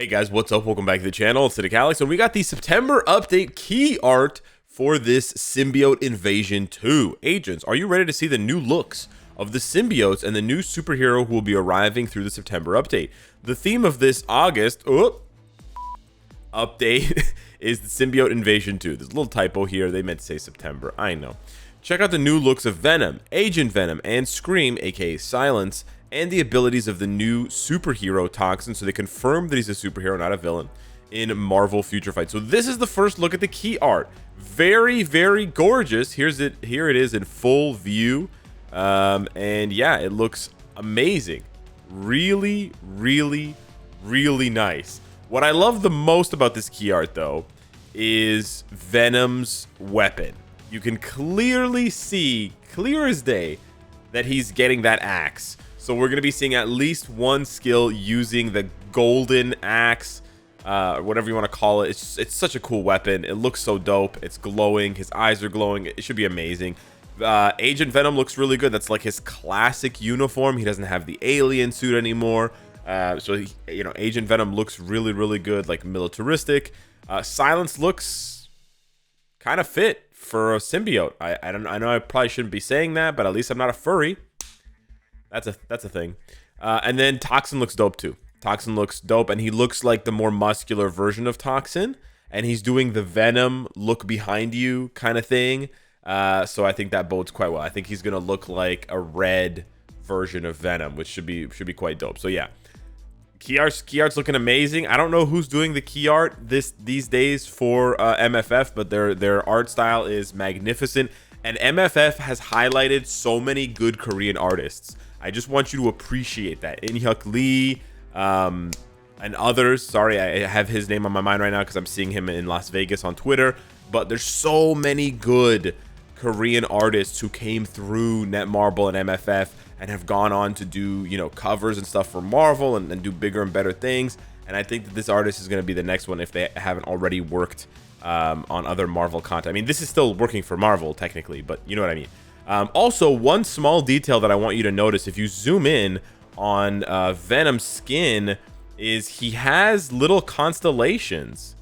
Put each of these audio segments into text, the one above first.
Hey guys, what's up? Welcome back to the channel. It's Cynicalex, and we got the September update key art for this Symbiote Invasion 2. Agents, are you ready to see the new looks of the symbiotes and the new superhero who will be arriving through the September update? The theme of this August update is the Symbiote Invasion 2. There's a little typo here. They meant to say September. I know. Check out the new looks of Venom, Agent Venom, and Scream, aka Silence, and the abilities of the new superhero Toxin, so they confirm that he's a superhero, not a villain, in Marvel Future Fight. So this is the first look at the key art. Very, very gorgeous. Here it is in full view. And yeah, it looks amazing. Really, really, really nice. What I love the most about this key art, though, is Venom's weapon. You can clearly see, clear as day, that he's getting that axe. So we're going to be seeing at least one skill using the golden axe, whatever you want to call it. It's such a cool weapon. It looks so dope. It's glowing. His eyes are glowing. It should be amazing. Agent Venom looks really good. That's like his classic uniform. He doesn't have the alien suit anymore. So Agent Venom looks really, really good, like militaristic. Silence looks kind of fit for a symbiote. I know I probably shouldn't be saying that, but at least I'm not a furry. That's a thing. And then Toxin looks dope too. Toxin looks dope, and he looks like the more muscular version of Toxin, and he's doing the Venom look behind you kind of thing. So I think that bodes quite well. I think he's gonna look like a red version of Venom, which should be quite dope. So yeah, key art's looking amazing. I don't know who's doing the key art these days for MFF, but their art style is magnificent, and MFF has highlighted so many good Korean artists. I just want you to appreciate that. In-hyuk Lee and others. Sorry, I have his name on my mind right now because I'm seeing him in Las Vegas on Twitter. But there's so many good Korean artists who came through Netmarble and MFF and have gone on to do, covers and stuff for Marvel and do bigger and better things. And I think that this artist is going to be the next one if they haven't already worked on other Marvel content. I mean, this is still working for Marvel technically, but you know what I mean. Also, one small detail that I want you to notice if you zoom in on Venom's skin is he has little constellations.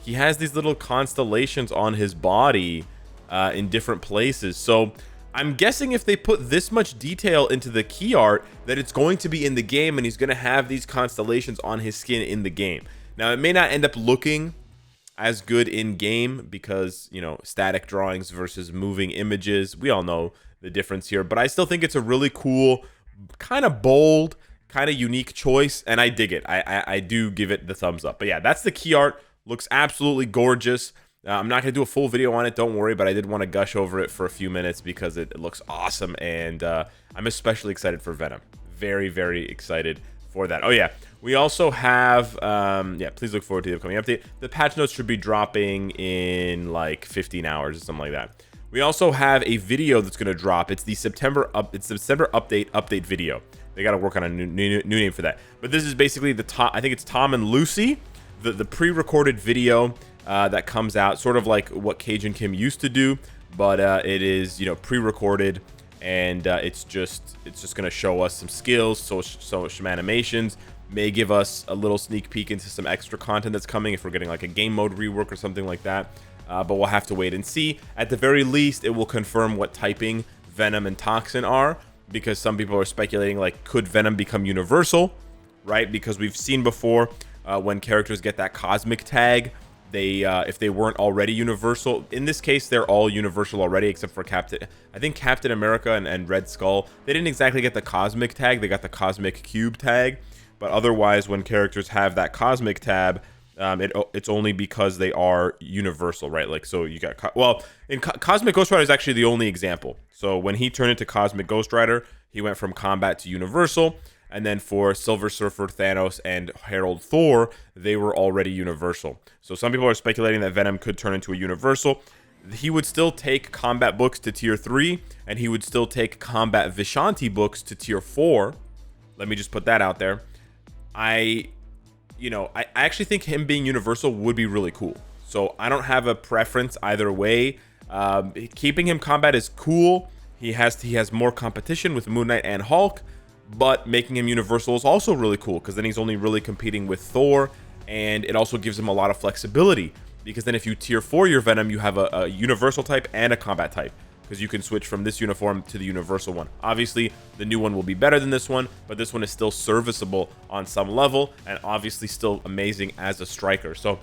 He has these little constellations on his body in different places. So I'm guessing if they put this much detail into the key art, that it's going to be in the game and he's going to have these constellations on his skin in the game. Now, it may not end up looking as good in game because, static drawings versus moving images. We all know the difference here, but I still think it's a really cool, kind of bold, kind of unique choice, and I dig it. I do give it the thumbs up. But yeah, that's the key art. Looks absolutely gorgeous. I'm not going to do a full video on it, don't worry, but I did want to gush over it for a few minutes because it looks awesome, and I'm especially excited for Venom. Very, very excited for that. Oh yeah, we also have please look forward to the upcoming update. The patch notes should be dropping in like 15 hours or something like that. We also have a video that's going to drop. It's the September update video. They got to work on a new name for that, but this is basically I think it's Tom and Lucy, the pre-recorded video that comes out, sort of like what Cage and Kim used to do, but it is pre-recorded. And it's just going to show us some skills, so some animations, may give us a little sneak peek into some extra content that's coming if we're getting like a game mode rework or something like that. But we'll have to wait and see. At the very least, it will confirm what typing Venom and Toxin are, because some people are speculating, like, could Venom become universal, right? Because we've seen before when characters get that cosmic tag, if they weren't already universal, in this case they're all universal already except for Captain America and Red Skull. They didn't exactly get the cosmic tag, they got the cosmic cube tag, but otherwise when characters have that cosmic tab, it's only because they are universal, right? Like, so you got Cosmic Ghost Rider is actually the only example. So when he turned into Cosmic Ghost Rider, he went from combat to universal. And then for Silver Surfer, Thanos, and Herald Thor, they were already universal. So some people are speculating that Venom could turn into a universal. He would still take combat books to tier 3, and he would still take combat Vishanti books to tier 4. Let me just put that out there. I actually think him being universal would be really cool. So I don't have a preference either way. Keeping him combat is cool. He has more competition with Moon Knight and Hulk. But making him universal is also really cool, because then he's only really competing with Thor and it also gives him a lot of flexibility, because then if you tier 4 your Venom, you have a universal type and a combat type, because you can switch from this uniform to the universal one. Obviously, the new one will be better than this one, but this one is still serviceable on some level, and obviously still amazing as a striker. So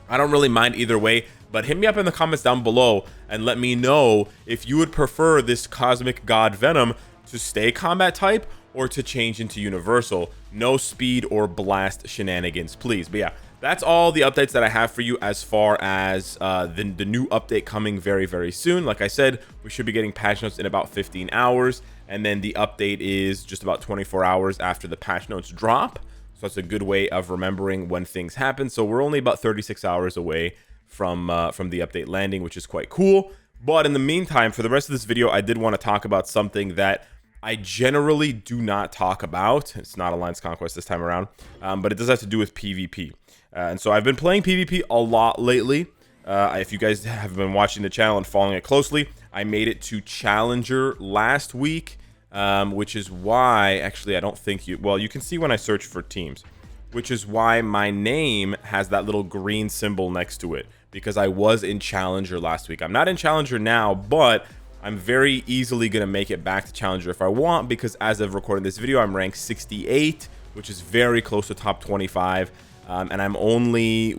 I don't really mind either way, but hit me up in the comments down below and let me know if you would prefer this Cosmic God Venom to stay combat type or to change into universal. No speed or blast shenanigans, please. But yeah, that's all the updates that I have for you as far as the new update coming very, very soon. Like I said, we should be getting patch notes in about 15 hours, and then the update is just about 24 hours after the patch notes drop. So that's a good way of remembering when things happen. So we're only about 36 hours away from the update landing, which is quite cool. But in the meantime, for the rest of this video, I did want to talk about something that I generally do not talk about. It's not Alliance Conquest this time around, but it does have to do with PvP. And so I've been playing PvP a lot lately. If you guys have been watching the channel and following it closely, I made it to Challenger last week, which is why, actually, I don't think you... Well, you can see when I search for teams, which is why my name has that little green symbol next to it, because I was in Challenger last week. I'm not in Challenger now, but I'm very easily going to make it back to Challenger if I want, because as of recording this video, I'm ranked 68, which is very close to top 25. And I'm only,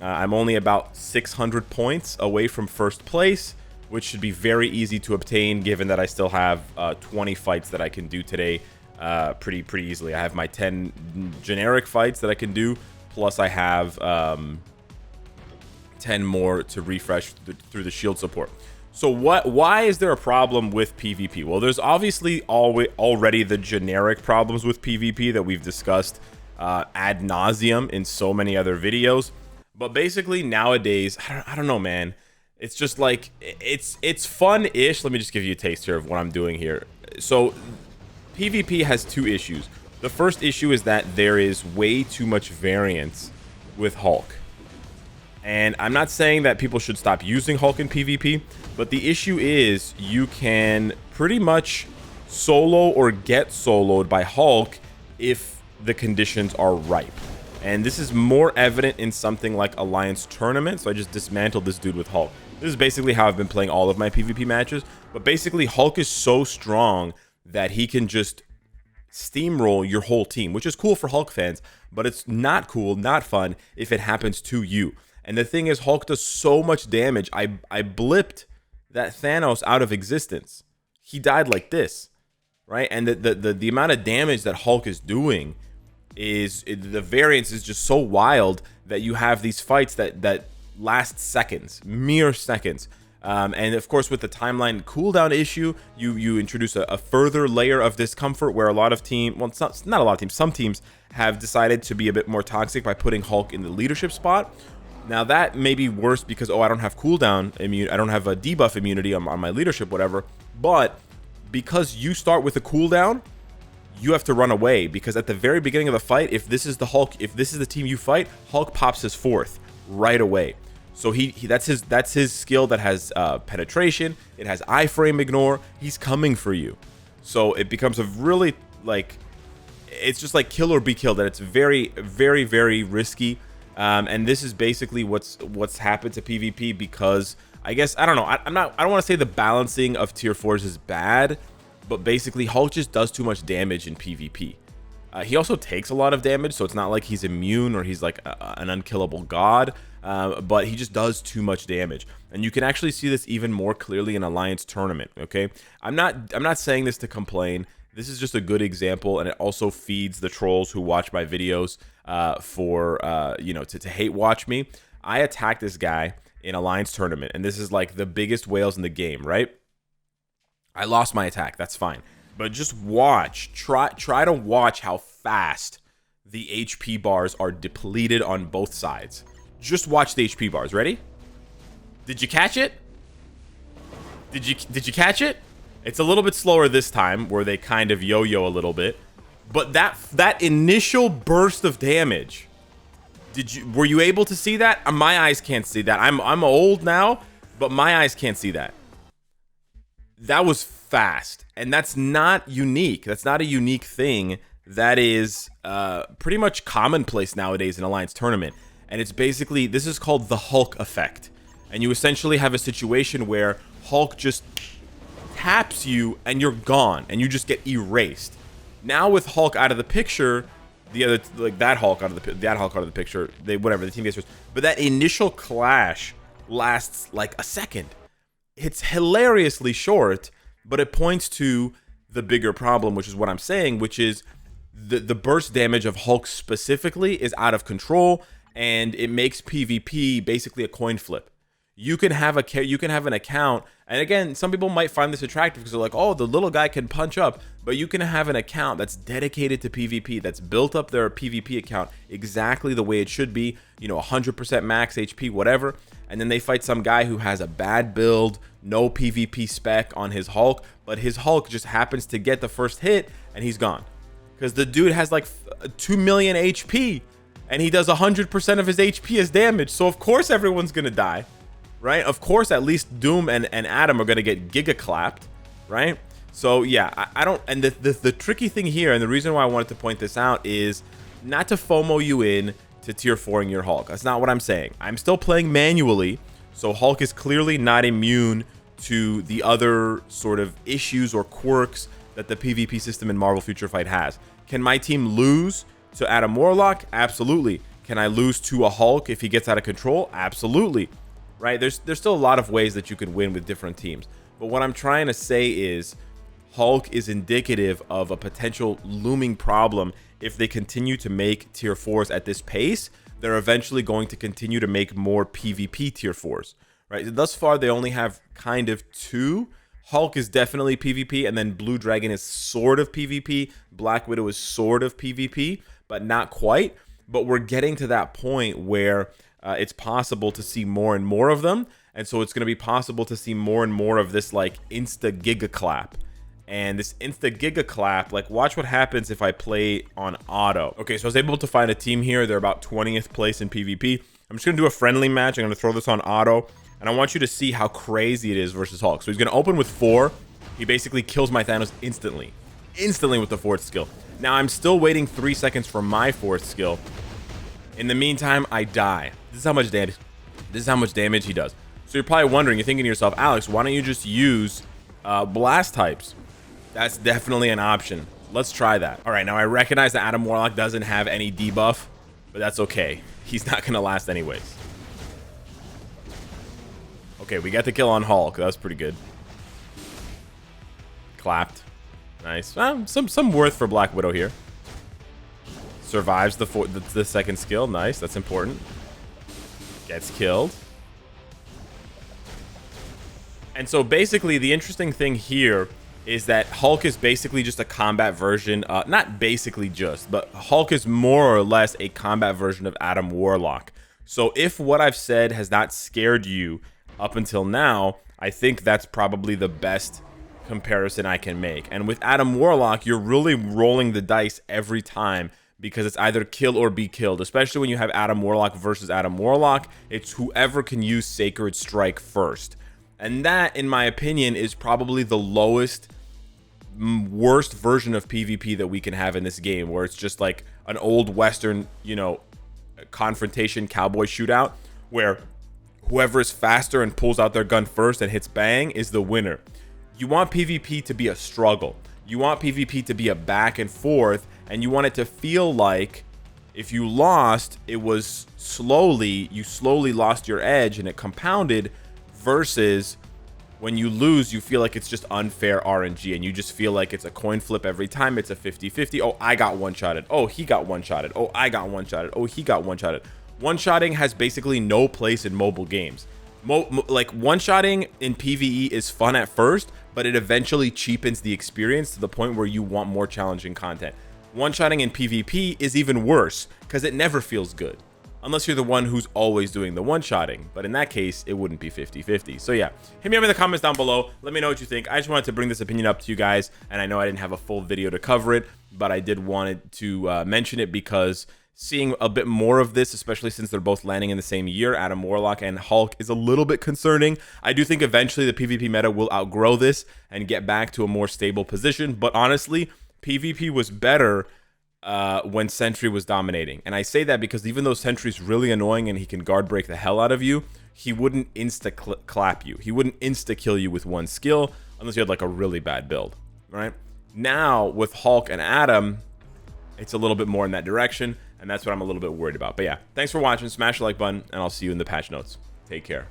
I'm only about 600 points away from first place, which should be very easy to obtain, given that I still have 20 fights that I can do today pretty easily. I have my 10 generic fights that I can do, plus I have 10 more to refresh through the shield support. So why is there a problem with PvP? Well, there's obviously already the generic problems with PvP that we've discussed ad nauseum in so many other videos. But basically nowadays, I don't know, man. It's just like, it's fun-ish. Let me just give you a taste here of what I'm doing here. So PvP has two issues. The first issue is that there is way too much variance with Hulk. And I'm not saying that people should stop using Hulk in PvP, but the issue is you can pretty much solo or get soloed by Hulk if the conditions are ripe. And this is more evident in something like Alliance Tournament. So I just dismantled this dude with Hulk. This is basically how I've been playing all of my PvP matches. But basically, Hulk is so strong that he can just steamroll your whole team, which is cool for Hulk fans, but it's not cool, not fun if it happens to you. And the thing is, Hulk does so much damage. I blipped that Thanos out of existence. He died like this, right? And the amount of damage that Hulk is doing is, the variance is just so wild that you have these fights that last seconds, mere seconds. And of course, with the timeline cooldown issue, you introduce a further layer of discomfort where a lot of teams, well, it's not a lot of teams, some teams have decided to be a bit more toxic by putting Hulk in the leadership spot. Now that may be worse because, oh, I don't have cooldown immunity, I don't have a debuff immunity on my leadership, whatever. But because you start with a cooldown, you have to run away, because at the very beginning of the fight, if this is the Hulk, if this is the team you fight, Hulk pops his fourth right away. So that's his skill that has penetration. It has iframe ignore. He's coming for you. So it becomes a really, like, it's just like kill or be killed, and it's very, very, very risky. And this is basically what's happened to PvP, because I guess, I don't know, I don't want to say the balancing of tier 4s is bad, but basically Hulk just does too much damage in PvP. He also takes a lot of damage, so it's not like he's immune or he's like an unkillable god, but he just does too much damage. And you can actually see this even more clearly in Alliance Tournament, okay? I'm not saying this to complain. This is just a good example, and it also feeds the trolls who watch my videos you know, to hate watch me. I attacked this guy in Alliance Tournament, and this is like the biggest whales in the game, right? I lost my attack, that's fine. But just watch, try to watch how fast the HP bars are depleted on both sides. Just watch the HP bars. Ready? Did you catch it? Did you catch it? It's a little bit slower this time, where they kind of yo-yo a little bit. But that initial burst of damage, were you able to see that? My eyes can't see that. I'm old now, but my eyes can't see that. That was fast, and that's not unique. That's not a unique thing that is pretty much commonplace nowadays in Alliance Tournament. And it's basically, this is called the Hulk effect. And you essentially have a situation where Hulk just taps you and you're gone and you just get erased. Now with Hulk out of the picture, the other, like that Hulk out of the picture, whatever, the team gets first. But that initial clash lasts like a second. It's hilariously short, but it points to the bigger problem, which is what I'm saying, which is the burst damage of Hulk specifically is out of control, and it makes PvP basically a coin flip. You can have an account, and again, some people might find this attractive because they're like, oh, the little guy can punch up, but you can have an account that's dedicated to PvP, that's built up their PvP account exactly the way it should be, 100% max HP, whatever, and then they fight some guy who has a bad build, no PvP spec on his Hulk, but his Hulk just happens to get the first hit, and he's gone. Because the dude has like 2 million HP, and he does 100% of his HP as damage, so of course everyone's gonna die. Right? Of course, at least Doom and Adam are going to get giga clapped, right? So yeah, I don't, and the tricky thing here, and the reason why I wanted to point this out is not to FOMO you in to tier 4ing your Hulk. That's not what I'm saying. I'm still playing manually, so Hulk is clearly not immune to the other sort of issues or quirks that the PvP system in Marvel Future Fight has. Can my team lose to Adam Warlock? Absolutely. Can I lose to a Hulk if he gets out of control? Absolutely. Right? There's still a lot of ways that you can win with different teams. But what I'm trying to say is Hulk is indicative of a potential looming problem. If they continue to make tier 4s at this pace, they're eventually going to continue to make more PvP tier 4s. Right? Thus far, they only have kind of 2. Hulk is definitely PvP, and then Blue Dragon is sort of PvP. Black Widow is sort of PvP, but not quite. But we're getting to that point where it's possible to see more and more of them, and so it's going to be possible to see more and more of this like insta giga clap. And this insta giga clap, like, watch what happens if I play on auto. Okay, so I was able to find a team here. They're about 20th place in PvP. I'm just going to do a friendly match. I'm going to throw this on auto, and I want you to see how crazy it is versus Hulk. So he's going to open with 4. He basically kills my Thanos instantly with the 4th skill. Now I'm still waiting 3 seconds for my 4th skill. In the meantime, I die. This is how much damage he does. So you're probably wondering, you're thinking to yourself, Alex, why don't you just use blast types? That's definitely an option. Let's try that. All right, now I recognize that Adam Warlock doesn't have any debuff, but that's okay. He's not going to last anyways. Okay, we got the kill on Hulk. That was pretty good. Clapped. Nice. Some worth for Black Widow here. Survives the second skill. Nice. That's important. Gets killed. And so basically the interesting thing here is that Hulk is basically just a combat version. Not basically just, but Hulk is more or less a combat version of Adam Warlock. So if what I've said has not scared you up until now, I think that's probably the best comparison I can make. And with Adam Warlock, you're really rolling the dice every time, because it's either kill or be killed. Especially when you have Adam Warlock versus Adam Warlock, it's whoever can use Sacred Strike first. And that, in my opinion, is probably the lowest, worst version of PvP that we can have in this game, where it's just like an old Western, confrontation cowboy shootout, where whoever is faster and pulls out their gun first and hits bang is the winner. You want PvP to be a struggle. You want PvP to be a back and forth, and you want it to feel like if you lost, it was you slowly lost your edge and it compounded, versus when you lose, you feel like it's just unfair RNG and you just feel like it's a coin flip every time. It's a 50-50. Oh, I got one-shotted. Oh, he got one-shotted. Oh, I got one-shotted. Oh, he got one-shotted. One-shotting has basically no place in mobile games. Like, one-shotting in PvE is fun at first, but it eventually cheapens the experience to the point where you want more challenging content. One-shotting in PvP is even worse because it never feels good, unless you're the one who's always doing the one-shotting. But in that case, it wouldn't be 50-50. So yeah, hit me up in the comments down below. Let me know what you think. I just wanted to bring this opinion up to you guys, and I know I didn't have a full video to cover it, but I did want to mention it because seeing a bit more of this, especially since they're both landing in the same year, Adam Warlock and Hulk, is a little bit concerning. I do think eventually the PvP meta will outgrow this and get back to a more stable position, but honestly, PvP was better when Sentry was dominating. And I say that because even though Sentry's really annoying and he can guard break the hell out of you, he wouldn't insta-clap you. He wouldn't insta-kill you with one skill unless you had like a really bad build, right? Now, with Hulk and Adam, it's a little bit more in that direction, and that's what I'm a little bit worried about. But yeah, thanks for watching. Smash the like button, and I'll see you in the patch notes. Take care.